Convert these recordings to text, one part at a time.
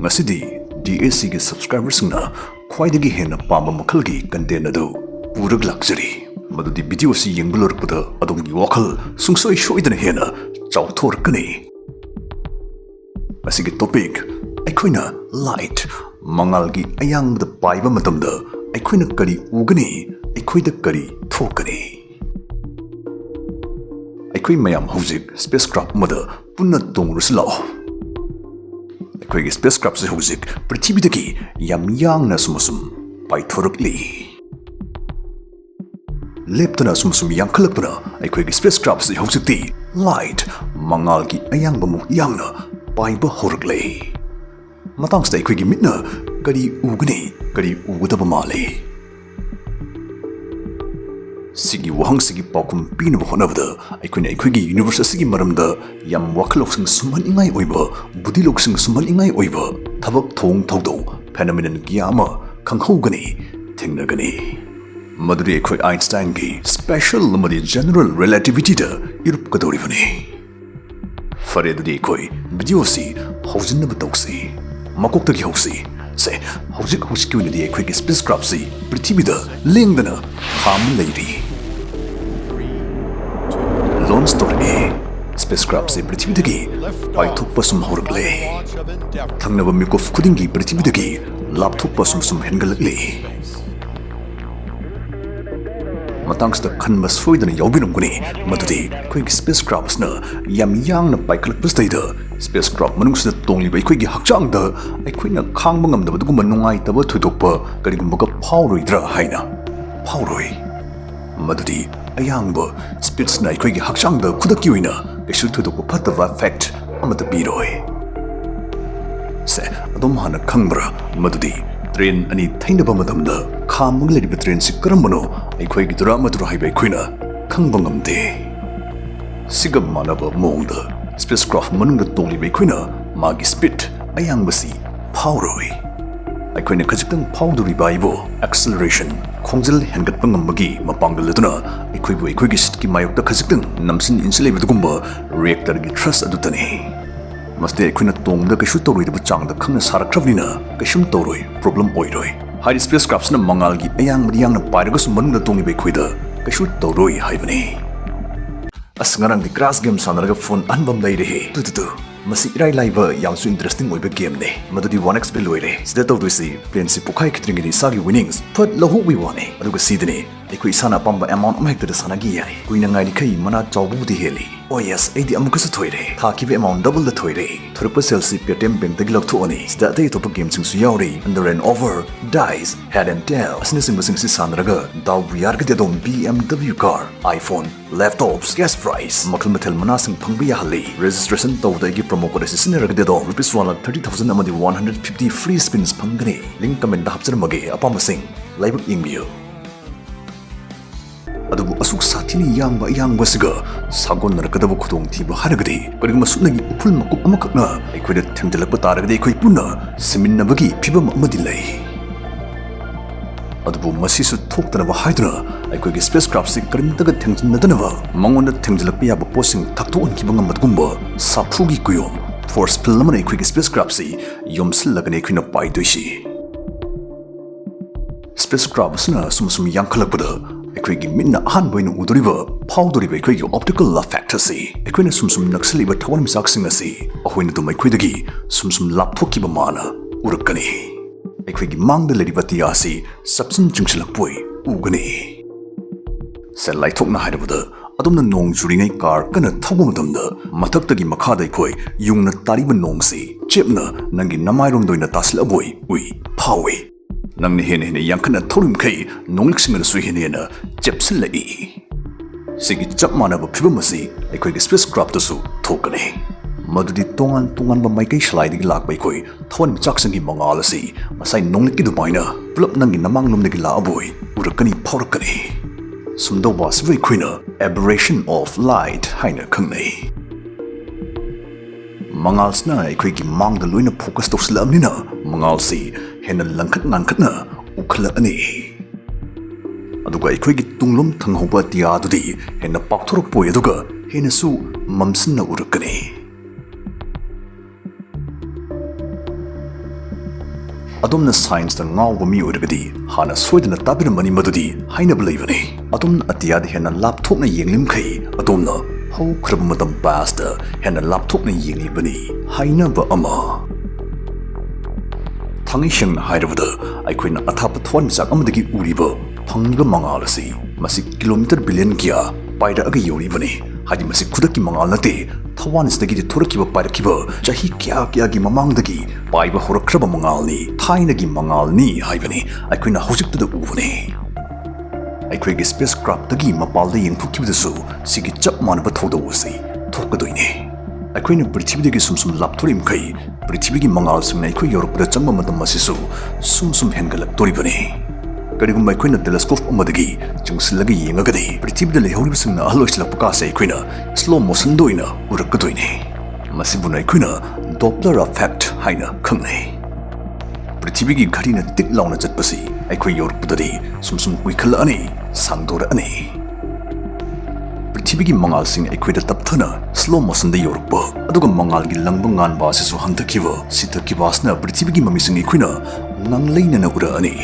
Ngasidi DAC gi subscribers na khwaidagi hena pamba makhalgi content adu purag luxury madudi video si yenglor pada adum gi wakhal sungsoi shoidana hena chauthor kani asigi topic aikoina light Mangalgi Ayangbada Paibada matamda aikoina kari ugani aikoida kari thokani aikoi mayam hojik spacecraft mada punna tongrusla aikoi spacecraft se hojik prithibidagi yam yangna sumusum paithorukli leptana sumusum yankhalakpana aikoi spacecraft se hojikti light Mangalgi Ayangbada mu yangna paiba horukle matangsta aikoi mitna kari ugani kari ugadaba male Sigi wahang sigi paukum pina bahonavada aikoi aikoi universe sigi maramda yam wakaloksing suman ingai oiba budiloksing suman ingai oiba thabak thong thaudo phenomenon gyama khanghogani thengnagani maduri aikoi Einstein gi special lamadi general relativity da irup kadoribani faredudi aikoi video si hojinna batausi makoktagi hausi se hojik ki unidi aikoi spacecraft si prithibida lengdana kham leiri launch story spacecraft se prithibidagi paithokpa sum horgle thangnaba mikof khudingi prithibidagi lapthokpa sum hengalakli matangsta khanba soidana yawbinamguni madudi koi spacecraft na yam yangna paikalakpastaida spacecraft manungsda tongliba koi gi hakchangda aikoina khangba ngamdaba dugumba nungai taba thudokpa karigumba phauroidra haina phauroi madudi ayangba spits na koi gi hakchangda khudaki oina kaisu thudokpa phataba fact amata biroi se adom hana khangbra madudi train ani thainaba madamda khamung leriba train si karambano aikoi gi dura madura haibai khoina khangba ngamde sigam manaba mongda spacecraft manungda tonglibai khoina magi speed ayangbasi phauroi aikoina khajitang phauduri baibo acceleration khongjal hengatpa ngambagi mapanggal laduna aikoibu aikoigi sitki mayokta khajitang namsin insileibudugumba reactor gi thrust adutani maste aikoina tongda kaisu toroidaba changda khangna sarakhrabnina kaisum toroi problem oiroi high spacecrafts na Mangalgi Ayangbada yangna pairaga sumanungda tongibai khoida kaisu toroi haibani asngarang di crash game sanaraga phone anbam leirehe tu masi irai laiba yamsu interesting oiba game ne madudi 1xp loire sida tawduisi plane si pokhai khitringini sagi winnings phat lahu wi wane aduga sidine ekoi sana pamba amount amhekta da sanagi yai kuina ngai kai mana chawbu di heli oh yes aidi amukasu thoire thakibe amount double the thoire thurpa selsi paytm bank tagi lakthو ani sida dei topa game sing su yauri under and over dice head and tail asne sing si sanaraga daw buyar ga dedom BMW car iPhone laptops gas price makal mathel mana sing phangbi ya hali registration tawda gi promo code si sinaraga dedom ₹130,000 amadi 150 free spins phangani link comment da hapchar mage apama sing laibak ingbiyo adubu asuk sathini yangba yangbasiga sagon narakadabu khudong thiba haragadi karigma sunagi upul makup amakakna aikoida thengjalakpa taragadi akoi punna siminnabagi phibam amadi lei adubu masisu thoktanaba haiduna aikoigi spacecraft si karimtaga thengjinnadanaba mangonda thengjalakpa yaba posing thakto onkiba ngamadgumba saphugi kuyom force pillamana aikoigi spacecraft si yomsillagani aikoina paidoisi spacecraft sina sumsum yankhalakpada aikoigi minna ahanboina udoriba phaudoriba aikoigi optical factor si aikoina sumsum naksaliba thawam saksing asi ahoina dum aikoidagi sumsum lapthokiba mana urakani aikoigi mangda leriba tiasi subsin jungsilakpoi ugani satellite thokna hairabada adumna nong juringai car kana thawba matamda mathaktagi makhada aikoi yungna tariba nongsi chepna nangi namairom doina taslaboi ui phawi nangni hene yankana thorim kai nongliksinga su hene chepsilai sigi chapmana ba phibamasi aikoi spacecraft su thokani madudi tongan ba maikai slide gi lakbai koi thon chaksangi mangalasi masai nonglik gi dumaina plop nangi namang nomdegi la aboi urakani phaurakani sumdo was very queen aberration of light haina khangnai mangalsna aikoi gi mangda loina focus toslamnina mangalsi hena langkhat nangkhatna ukhala ani aduga aikoi gi tunglom thanghoba tia adudi hena pakthorok poi aduga hena su mamsinna urakani ꯑꯗꯣꯝꯅ ꯁꯥꯏꯟꯁꯇ ꯉꯥꯎꯕ ꯃꯤ ꯑꯣꯏꯔꯒꯗꯤ ꯍꯥꯟꯅ ꯁꯣꯏꯗꯅ ꯇꯥꯕꯤꯔꯝꯃꯅꯤ ꯃꯗꯨꯗꯤ ꯍꯥꯏꯅꯕ ꯂꯩꯕꯅꯤ ꯑꯗꯣꯝꯅ ꯑꯇꯤꯌꯥꯗ ꯍꯦꯟꯅ ꯂꯥꯞꯊꯣꯛꯅ ꯌꯦꯡꯂꯤꯃꯈꯩ ꯑꯗꯣꯝꯅ ꯍꯧꯈ꯭ꯔꯕ ꯃꯇꯝ ꯄꯥꯁꯇ ꯍꯦꯟꯅ ꯂꯥꯞꯊꯣꯛꯅ ꯌꯦꯡꯂꯤꯕꯅꯤ ꯍꯥꯏꯅꯕ ꯑꯃ ꯊꯥꯡꯉꯩ ꯁꯦꯡꯅ ꯍꯥꯏꯔꯕꯗ ꯑꯩꯈꯣꯏꯅ ꯑꯊꯥꯞꯄ ꯊꯋꯥꯟꯃꯤꯆꯥꯛ ꯑꯃꯗꯒꯤ ꯎꯔꯤꯕ ꯐꯪꯂꯤꯕ ꯃꯉꯥꯜ ꯑꯁꯤ ꯃꯁꯤ ꯀꯤꯂꯣꯃꯤꯇꯔ ꯕꯤꯂꯤꯌꯟ ꯀꯌꯥ ꯄꯥꯏꯔꯛꯑꯒ ꯌꯧꯔꯤꯕꯅꯤ ꯍꯥꯏꯗꯤ ꯃꯁꯤ ꯈꯨꯗꯛꯀꯤ ꯃꯉꯥꯜ ꯅꯠꯇꯦ ꯊꯋꯥꯟꯁꯤꯗꯒꯤ ꯊꯣꯔꯛꯈꯤꯕ ꯄꯥꯏꯔꯛꯈꯤꯕ ꯆꯍꯤ ꯀꯌꯥꯒꯤ ꯃꯃꯥꯡꯗꯒꯤ ꯄꯥꯏꯕ ꯍꯧꯔꯛꯈ꯭ꯔꯕ ꯃꯉꯥꯜꯅꯤ ꯊꯥꯏꯅꯒꯤ ꯃꯉꯥꯜꯅꯤ ꯍꯥꯏꯕꯅꯤ ꯑꯩꯈꯣꯏꯅ ꯍꯧꯖꯤꯛꯇꯗ ꯎꯕꯅꯤ ꯑꯩꯈꯣꯏꯒꯤ ꯁ꯭ꯄꯦꯁ ꯀ꯭ꯔꯥꯐꯇꯒꯤ ꯃꯄꯥꯟꯗ ꯌꯦꯡꯊꯣꯛꯈꯤꯕꯗꯁꯨ ꯁꯤꯒꯤ ꯆꯞ ꯃꯥꯟꯅꯕ ꯊꯧꯗꯣꯛ ꯑꯁꯤ ꯊꯣꯛꯀꯗꯣꯏꯅꯤ ꯑꯩꯈꯣꯏꯅ ꯄ꯭ꯔꯤꯊꯤꯕꯤꯗꯒꯤ ꯁꯨꯝ ꯂꯥꯞꯊꯣꯔꯛꯏꯃꯈꯩ ꯄ꯭ꯔꯤꯊꯤꯕꯤꯒꯤ ꯃꯉꯥꯜꯁꯤꯡꯅ ꯑꯩꯈꯣꯏ ꯌꯧꯔꯛꯄꯗ ꯆꯪꯕ ꯃꯇꯝ ꯑꯁꯤꯁꯨ ꯁꯨꯝ ꯍꯦꯟꯒꯠꯂꯛꯇꯣꯔꯤꯕꯅꯤ ꯀꯔꯤꯒꯨꯝꯕ ꯑꯩꯈꯣꯏꯅ ꯇꯦꯂꯦꯁꯀꯣꯞ ꯑꯃꯗꯒꯤ ꯆꯤꯡꯁꯤꯜꯂꯒ ꯌꯦꯡꯉꯒꯗꯤ ꯄ꯭ꯔꯤꯊꯤꯕꯤꯗ ꯂꯩꯍꯧꯔꯤꯕꯁꯤꯡꯅ ꯑꯍꯜ ꯑꯣꯏꯁꯤꯜꯂꯛꯄ ꯀꯥꯁꯦ ꯑꯩꯈꯣꯏꯅ ꯁ꯭ꯂꯣ ꯃꯣꯁꯟꯗ ꯑꯣꯏꯅ ꯎꯔꯛꯀꯗꯣꯏꯅꯤ ꯃꯁꯤꯕꯨꯅ ꯑꯩꯈꯣꯏꯅ ꯗꯣꯞꯂꯔ ꯑꯦꯐꯦꯛꯠ ꯍꯥꯏꯅ ꯈꯪꯅꯩ ꯄ꯭ꯔꯤꯊꯤꯕꯤꯒꯤ ꯘꯔꯤꯅ ꯇꯤꯛ ꯂꯥꯎꯅ ꯆꯠꯄꯁꯤ ꯑꯩꯈꯣꯏ ꯌꯧꯔꯛꯄꯗꯗꯤ ꯁꯨꯝ ꯀꯨꯏꯈꯠꯂꯛꯑꯅꯤ ꯁꯥꯡꯗꯣꯔꯛꯑꯅꯤ ꯄ꯭ꯔꯤꯊꯤꯕꯤꯒꯤ ꯃꯉꯥꯜꯁꯤꯡ ꯑꯩꯈꯣꯏꯗ ꯇꯞꯊꯅ ꯁ꯭ꯂꯣ ꯃꯣꯁꯟꯗ ꯌꯧꯔꯛꯄ ꯑꯗꯨꯒ ꯃꯉꯥꯜꯒꯤ ꯂꯪꯕ ꯉꯥꯟꯕ ꯑꯁꯤꯁꯨ ꯍꯟꯊꯈꯤꯕ ꯁꯤꯊꯈꯤꯕ ꯑꯁꯤꯅ ꯄ꯭ꯔꯤꯊꯤꯕꯤꯒꯤ ꯃꯃꯤꯁꯤꯡ ꯑꯩꯈꯣꯏꯅ ꯉꯥꯡꯂꯩꯅꯅ ꯎꯔꯛꯑꯅꯤ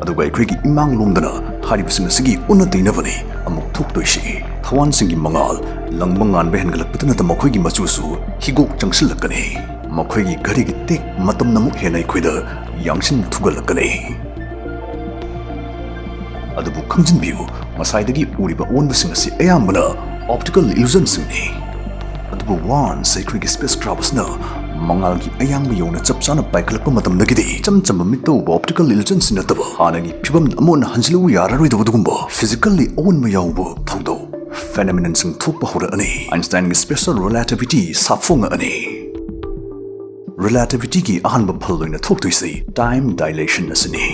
ꯑꯗꯨꯒ ꯑꯩꯈꯣꯏꯒꯤ ꯏꯃꯥꯡꯂꯣꯝꯗꯅ ꯍꯥꯏꯔꯤꯕꯁꯤꯡ ꯑꯁꯤꯒꯤ ꯑꯣꯟꯅ ꯇꯩꯅꯕꯅꯤ ꯑꯃꯨꯛ ꯊꯣꯛꯇꯣꯏꯁꯤ ꯊꯋꯥꯟꯁꯤꯡꯒꯤ ꯃꯉꯥꯜ ꯂꯪꯕ ꯉꯥꯟꯕ ꯍꯦꯟꯒꯠꯂꯛꯄꯇ ꯅꯠꯇ ꯃꯈꯣꯏꯒꯤ ꯃꯆꯨꯁꯨ ꯍꯤꯒꯣꯛ ꯆꯪꯁꯤꯜꯂꯛꯀꯅꯤ ꯃꯈꯣꯏꯒꯤ ꯘꯔꯤꯒꯤ ꯇꯤꯛ ꯃꯇꯝꯅ ꯑꯃꯨꯛ ꯍꯦꯟꯅ ꯑꯩꯈꯣꯏꯗ ꯌꯥꯡꯁꯤꯟ ꯊꯨꯒꯠꯂꯛꯀꯅꯤ ꯑꯗꯨꯕꯨ ꯈꯪꯖꯤꯟꯕꯤꯌꯨ ꯉꯁꯥꯏꯗꯒꯤ ꯎꯔꯤꯕ ꯑꯑꯣꯟꯕꯁꯤꯡ ꯑꯁꯤ ꯑꯌꯥꯝꯕꯅ ꯑꯣꯞꯇꯤꯀꯦꯜ ꯏꯂꯨꯖꯟꯁꯤꯡꯅꯤ ꯑꯗꯨꯕꯨ ꯋꯥꯟꯁ ꯑꯩꯈꯣꯏꯒꯤ ꯁ꯭ꯄꯦꯁ ꯀ꯭ꯔꯥꯐ ꯑꯁꯤꯅ ꯃꯉꯥꯜꯒꯤ ꯑꯌꯥꯡꯕ ꯌꯧꯅ ꯆꯞ ꯆꯥꯅ ꯄꯥꯏꯈꯠꯂꯛꯄ ꯃꯇꯝꯗꯒꯤꯗꯤ ꯏꯆꯝ ꯆꯝꯕ ꯃꯤꯠꯇ ꯎꯕ ꯑꯣꯞꯇꯤꯀꯦꯜ ꯏꯂꯨꯖꯟꯁꯤꯡ ꯅꯠꯇꯕ ꯍꯥꯟꯅꯒꯤ ꯐꯤꯕꯝꯗ ꯑꯃꯨꯛ ꯍꯟꯖꯤꯜꯂꯨ ꯌꯥꯔꯔꯣꯏꯗꯕ ꯑꯗꯨꯒꯨꯝꯕ ꯐꯤꯖꯤꯀꯦꯜꯂꯤ ꯑꯑꯣꯟꯕ ꯌꯥꯎꯕ ꯊꯧꯗꯣꯛ ꯐꯦꯅꯣꯃꯦꯅꯟꯁꯤꯡ ꯊꯣꯛꯄ ꯍꯧꯔꯛꯑꯅꯤ ꯑꯥꯏꯟꯁꯇꯥꯏꯟꯒꯤ ꯁ꯭ꯄꯦꯁꯦꯜ ꯔꯤꯂꯦꯇꯤꯚꯤꯇꯤ ꯁꯥꯐꯣꯡꯉꯛꯑꯅꯤ ꯔꯤꯂꯦꯇꯤꯚꯤꯇꯤꯒꯤ ꯑꯍꯥꯟꯕ ꯐꯜ ꯑꯣꯏꯅ ꯊꯣꯛꯇꯣꯏꯁꯤ ꯇꯥꯏꯝ ꯗꯥꯏꯂꯦꯁꯟ ꯑꯁꯤꯅꯤ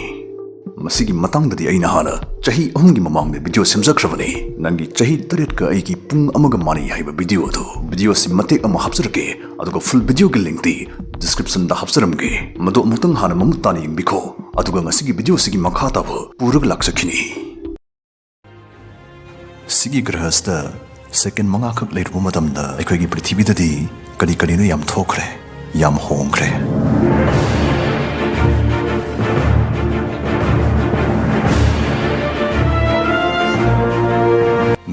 ꯃꯁꯤꯒꯤ ꯃꯇꯥꯡꯗꯗꯤ ꯑꯩꯅ ꯍꯥꯟꯅ ꯆꯍꯤ 3ꯒꯤ ꯃꯃꯥꯡꯗ ꯚꯤꯗꯤꯑꯣ ꯁꯦꯝꯖꯈ꯭ꯔꯕꯅꯤ ꯅꯪꯒꯤ ꯆꯍꯤ 8ꯒ ꯑꯩꯒꯤ ꯄꯨꯡ 1ꯒ ꯃꯥꯟꯅꯩ ꯍꯥꯏꯕ ꯚꯤꯗꯤꯑꯣ ꯑꯗꯨ ꯚꯤꯗꯤꯑꯣꯁꯤ ꯃꯇꯦꯛ ꯑꯃ ꯍꯥꯞꯆꯔꯛꯀꯦ ꯑꯗꯨꯒ ꯐꯨꯜ ꯚꯤꯗꯤꯑꯣꯒꯤ ꯂꯤꯡꯛꯇꯤ ꯗꯤꯁꯀ꯭ꯔꯤꯞꯁꯟꯗ ꯍꯥꯞꯆꯔꯝꯒꯦ ꯃꯗꯨ ꯑꯃꯨꯛꯇꯪ ꯍꯥꯟꯅ ꯃꯃꯨꯠ ꯇꯥꯅ ꯌꯦꯡꯕꯤꯈꯣ ꯑꯗꯨꯒ ꯉꯁꯤꯒꯤ ꯚꯤꯗꯤꯑꯣꯁꯤꯒꯤ ꯃꯈꯥ ꯇꯥꯕ ꯄꯨꯔꯒ ꯂꯥꯛꯆꯈꯤꯅꯤ ꯁꯤꯒꯤ ꯒ꯭ꯔꯍꯁꯤꯗ ꯁꯦꯀꯦꯟ 5ꯈꯛ ꯂꯩꯔꯨꯕ ꯃꯇꯝꯗ ꯑꯩꯈꯣꯏꯒꯤ ꯄ꯭ꯔꯤꯊꯤꯕꯤꯗꯗꯤ ꯀꯔꯤꯅꯣ ꯌꯥꯝ ꯊꯣꯛꯈ꯭ꯔꯦ ꯌꯥꯝ ꯍꯣꯡꯈ꯭ꯔꯦ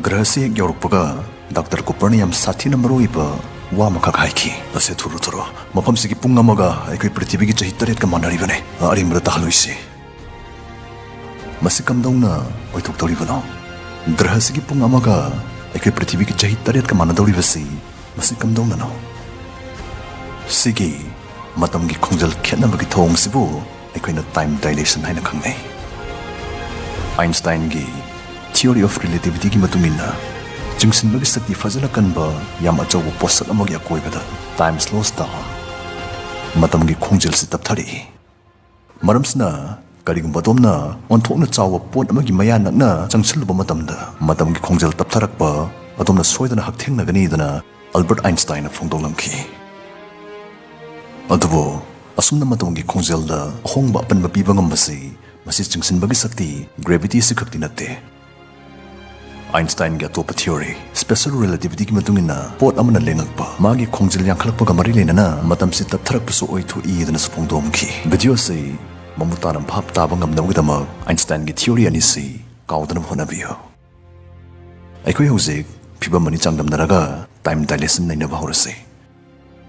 ꯒ꯭ꯔꯍꯁꯤ ꯍꯦꯛ ꯌꯧꯔꯛꯄꯒ ꯗꯥꯛꯇꯔ ꯀꯨꯄꯔꯅ ꯌꯥꯝ ꯁꯥꯊꯤꯅ ꯃꯔꯨꯑꯣꯏꯕ ꯋꯥ ꯑꯃꯈꯛ ꯍꯥꯏꯈꯤ ꯑꯁꯦ ꯊꯨꯔꯣ ꯃꯐꯝꯁꯤꯒꯤ ꯄꯨꯡ 1ꯒ ꯑꯩꯈꯣꯏ ꯄ꯭ꯔꯤꯊꯤꯕꯤꯒꯤ ꯆꯍꯤ 8ꯒ ꯃꯥꯟꯅꯔꯤꯕꯅꯤ ꯑꯔꯤꯡꯕꯗ ꯇꯥꯍꯜꯂꯣꯏꯁꯤ ꯃꯁꯤ ꯀꯝꯗꯧꯅ ꯑꯣꯏꯊꯣꯛꯇꯧꯔꯤꯕꯅꯣ ꯒ꯭ꯔꯍꯁꯤꯒꯤ ꯄꯨꯡ 1ꯒ ꯑꯩꯈꯣꯏ ꯄ꯭ꯔꯤꯊꯤꯕꯤꯒꯤ ꯆꯍꯤ 8ꯒ ꯃꯥꯟꯅꯗꯧꯔꯤꯕꯁꯤ ꯃꯁꯤ ꯀꯝꯗꯧꯅꯅꯣ ꯁꯤꯒꯤ ꯃꯇꯝꯒꯤ ꯈꯣꯡꯖꯦꯜ ꯈꯦꯠꯅꯕꯒꯤ ꯊꯧꯑꯣꯡꯁꯤꯕꯨ ꯑꯩꯈꯣꯏꯅ ꯇꯥꯏꯝ ꯗꯥꯏꯂꯦꯁꯟ ꯍꯥꯏꯅ ꯈꯪꯅꯩ ꯑꯥꯏꯟꯁꯇꯥꯏꯟꯒꯤ ꯊꯤꯑꯣꯔꯤ ꯑꯣꯐ ꯔꯤꯂꯦꯇꯤꯚꯤꯇꯤꯒꯤ ꯃꯇꯨꯡꯏꯟꯅ ꯆꯤꯡꯁꯤꯟꯕꯒꯤ ꯁꯛꯇꯤ ꯐꯖꯅ ꯀꯟꯕ ꯌꯥꯝ ꯑꯆꯧꯕ ꯄꯣꯠꯁꯛ ꯑꯃꯒꯤ ꯑꯀꯣꯏꯕꯗ ꯇꯥꯏꯝ ꯁ꯭ꯂꯣꯁ ꯗꯥꯎꯟ ꯃꯇꯝꯒꯤ ꯈꯣꯡꯖꯦꯜꯁꯤ ꯇꯞꯊꯔꯛꯏ ꯃꯔꯝꯁꯤꯅ ꯀꯔꯤꯒꯨꯝꯕ ꯑꯗꯣꯝꯅ ꯑꯣꯟꯊꯣꯛꯅ ꯆꯥꯎꯕ ꯄꯣꯠ ꯑꯃꯒꯤ ꯃꯌꯥ ꯅꯛꯅ ꯆꯪꯁꯤꯜꯂꯨꯕ ꯃꯇꯝꯗ ꯃꯇꯝꯒꯤ ꯈꯣꯡꯖꯦꯜ ꯇꯞꯊꯔꯛꯄ ꯑꯗꯣꯝꯅ ꯁꯣꯏꯗꯅ ꯍꯛꯊꯦꯡꯅꯒꯅꯤꯗꯅ ꯑꯜꯕꯔꯠ ꯑꯥꯏꯟꯁꯇꯥꯏꯟꯅ ꯐꯣꯡꯗꯣꯛꯂꯝꯈꯤ ꯑꯗꯨꯕꯨ ꯑꯁꯨꯝꯅ ꯃꯇꯝꯒꯤ ꯈꯣꯡꯖꯦꯜꯗ ꯑꯍꯣꯡꯕ ꯑꯄꯟꯕ ꯄꯤꯕ ꯉꯝꯕꯁꯤ ꯃꯁꯤ ꯆꯤꯡꯁꯤꯟꯕꯒꯤ ꯁꯛꯇꯤ ꯒ꯭ꯔꯦꯚꯤꯇꯤꯁꯤ ꯈꯛꯇꯤ ꯅꯠꯇꯦ ꯑꯥꯏꯟꯁꯇꯥꯏꯟꯒꯤ ꯑꯇꯣꯞꯄ ꯊꯤꯑꯣꯔꯤ ꯁ꯭ꯄꯦꯁꯦꯜ ꯔꯤꯂꯦꯇꯤꯚꯤꯇꯤꯒꯤ ꯃꯇꯨꯡꯏꯟꯅ ꯄꯣꯠ ꯑꯃꯅ ꯂꯦꯡꯉꯛꯄ ꯃꯥꯒꯤ ꯈꯣꯡꯖꯦꯜ ꯌꯥꯡꯈꯠꯂꯛꯄꯒ ꯃꯔꯤ ꯂꯩꯅꯅ ꯃꯇꯝꯁꯤ ꯇꯞꯊꯔꯛꯄꯁꯨ ꯑꯣꯏꯊꯣꯛꯏꯗꯅꯁꯨ ꯐꯣꯡꯗꯣꯛꯂꯝꯈꯤ ꯚꯤꯗꯤꯑꯣꯁꯤ ꯃꯃꯨꯠ ꯇꯥꯅ ꯚꯥꯞ ꯇꯥꯕ ꯉꯝꯅꯕꯒꯤꯗꯃꯛ ꯑꯥꯏꯟꯁꯇꯥꯏꯟꯒꯤ ꯊꯤꯑꯣꯔꯤ ꯑꯅꯤꯁꯤ ꯀꯥꯎꯗꯅꯕ ꯍꯣꯠꯅꯕꯤꯌꯨ ꯑꯩꯈꯣꯏ ꯍꯧꯖꯤꯛ ꯐꯤꯕꯝ ꯑꯅꯤ ꯆꯥꯡꯗꯝꯅꯔꯒ ꯇꯥꯏꯝ ꯗꯥꯏꯂꯦꯁꯟ ꯅꯩꯅꯕ ꯍꯧꯔꯁꯤ